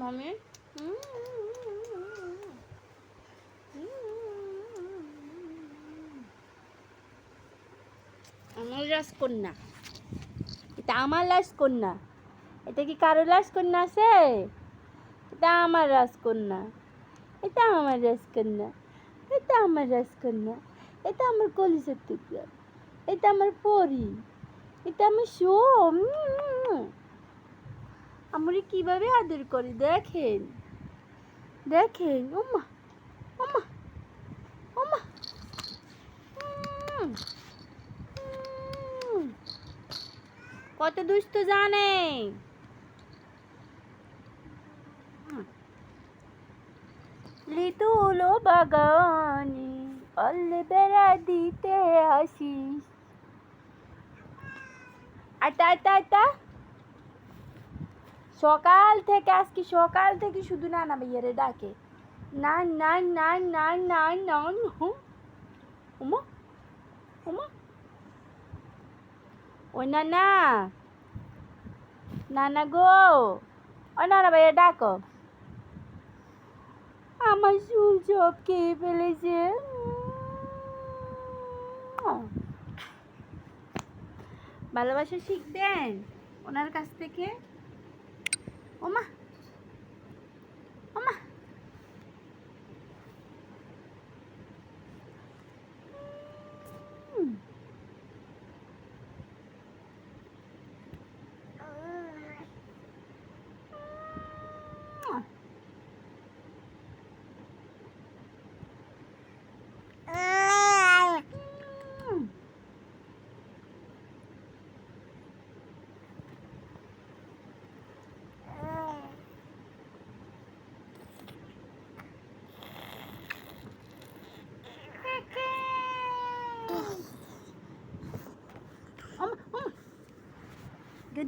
মামি আমার রাজকন্যা, এটা আমার রাজকন্যা। এটা কি কারো রাজকন্যা আছে? এটা আমার রাজকন্যা, এটা আমার রাজকন্যা, এটা আমার রাজকন্যা, এটা আমার কলিজার টুকরা, এটা আমার পরি, এটা আমার সোম। আমরা কিভাবে আদর করি দেখেন, দেখেন। ওমা ওমা ওমা। কত দুষ্ট জানে। লিতুলো বাগানে পাল্লে বেড়া দিতে আসিস। আটা আটা আটা। সকাল থেকে আজকে সকাল থেকে শুধু নানা ভাইয়ারে ডাকে। না না না না না না। ওমা ওমা। ও নানা, নানা গো, ও নানা ভাইয়া ডাকো। আমার চুল সব খেয়ে ফেলেছে। ভালোবাসা শিখবেন ওনার কাছ থেকে। ওমা ওমা।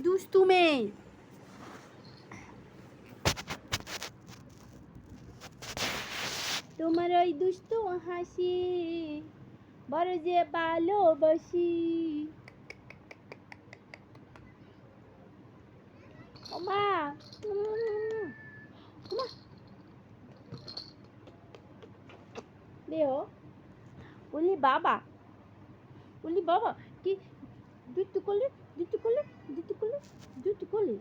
দুষ্টু মেয়ে। তোমার ওই দুষ্টু হাসি বড় যে ভালোবাসি। ওমা ওমা। দেও বলি বাবা, বলি বাবা কি দুষ্টু করলে, দুষ্টু করলে, দুষ্টু করলে, দুষ্টু করলে।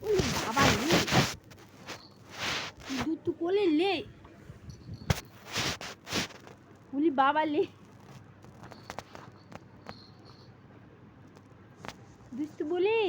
বলি বাবা লে, দুষ্টু করলে লে, বলি বাবা লে, দুষ্টু বলে।